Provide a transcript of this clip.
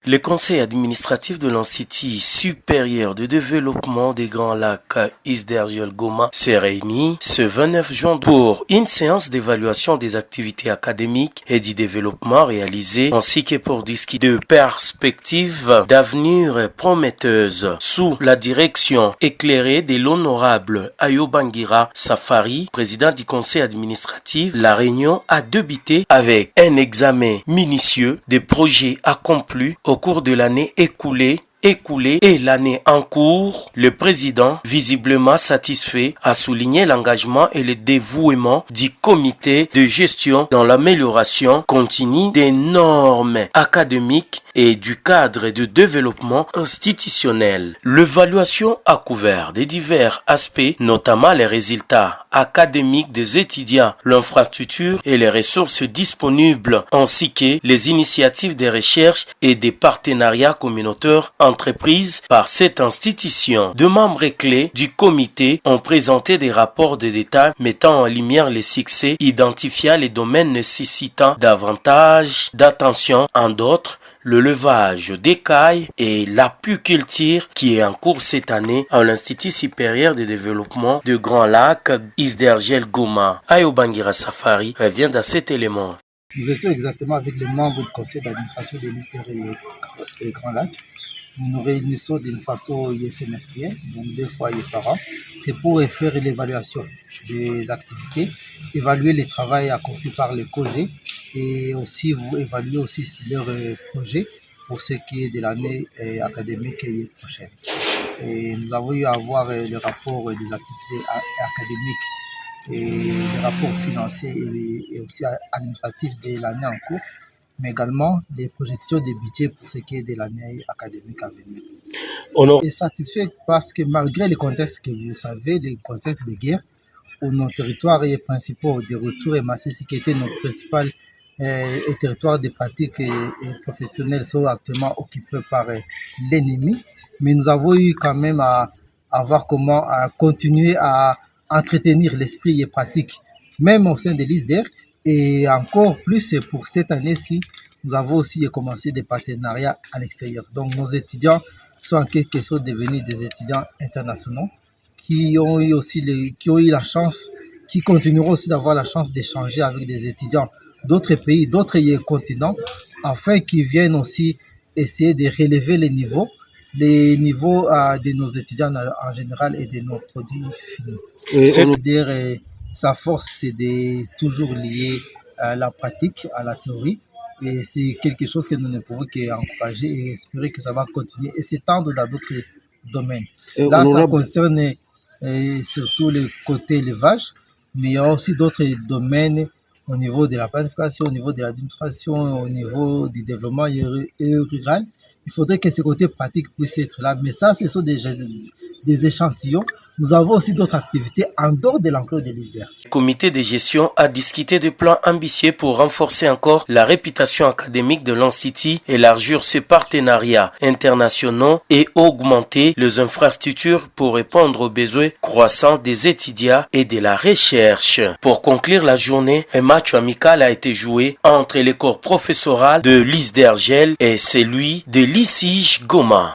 Le conseil administratif de l'Institut supérieur de développement des Grands Lacs ISDERGEL Goma s'est réuni ce 29 juin pour une séance d'évaluation des activités académiques et du développement réalisées ainsi que pour discuter de perspectives d'avenir prometteuses sous la direction éclairée de l'honorable Ayobangira Safari, président du conseil administratif. La réunion a débuté avec un examen minutieux des projets accomplis au cours de l'année écoulée et l'année en cours. Le président, visiblement satisfait, a souligné l'engagement et le dévouement du comité de gestion dans l'amélioration continue des normes académiques et du cadre de développement institutionnel. L'évaluation a couvert des divers aspects, notamment les résultats académiques des étudiants, l'infrastructure et les ressources disponibles, ainsi que les initiatives de recherche et des partenariats communautaires entreprises par cette institution. Deux membres clés du comité ont présenté des rapports de détail mettant en lumière les succès, identifiant les domaines nécessitant davantage d'attention, en d'autres le levage d'écailles et l'apiculture qui est en cours cette année à l'Institut supérieur de développement de Grands Lacs ISDERGEL Goma. Ayobangira Safari revient dans cet élément. Nous étions exactement avec les membres du conseil d'administration de l'ISDERGEL et Grands Lacs. Nous nous réunissons d'une façon semestrielle, donc 2 fois par an. C'est pour faire l'évaluation des activités, évaluer le travail accompli par les COGE et aussi évaluer aussi leurs projets pour ce qui est de l'année académique prochaine. Et nous avons eu à voir le rapport des activités académiques et les rapports financiers et aussi administratifs de l'année en cours, mais également des projections des budgets pour ce qui est de l'année académique à venir. On est satisfait parce que malgré le contexte que vous savez, le contexte de guerre, où nos territoires principaux de retour et massif qui étaient nos principaux territoires de pratique et professionnels sont actuellement occupés par l'ennemi, mais nous avons eu quand même à voir comment continuer à entretenir l'esprit et pratique, même au sein de l'ISDER. Et encore plus pour cette année-ci, nous avons aussi commencé des partenariats à l'extérieur. Donc nos étudiants sont en quelque sorte devenus des étudiants internationaux qui ont eu la chance, qui continueront aussi d'avoir la chance d'échanger avec des étudiants d'autres pays, d'autres continents, afin qu'ils viennent aussi essayer de relever les niveaux de nos étudiants en général et de nos produits finis. Sa force, c'est de toujours lier la pratique à la théorie. Et c'est quelque chose que nous ne pouvons qu'encourager et espérer que ça va continuer et s'étendre dans d'autres domaines. Là, ça concerne surtout le côté élevage, mais il y a aussi d'autres domaines au niveau de la planification, au niveau de l'administration, au niveau du développement rural. Il faudrait que ce côté pratique puisse être là. Mais ça, ce sont des échantillons. Nous avons aussi d'autres activités en dehors de l'enclos de l'ISDER. Le comité de gestion a discuté de plans ambitieux pour renforcer encore la réputation académique de l'Institut, élargir ses partenariats internationaux et augmenter les infrastructures pour répondre aux besoins croissants des étudiants et de la recherche. Pour conclure la journée, un match amical a été joué entre les corps professoral de l'ISDERGEL et celui de l'ISIG Goma.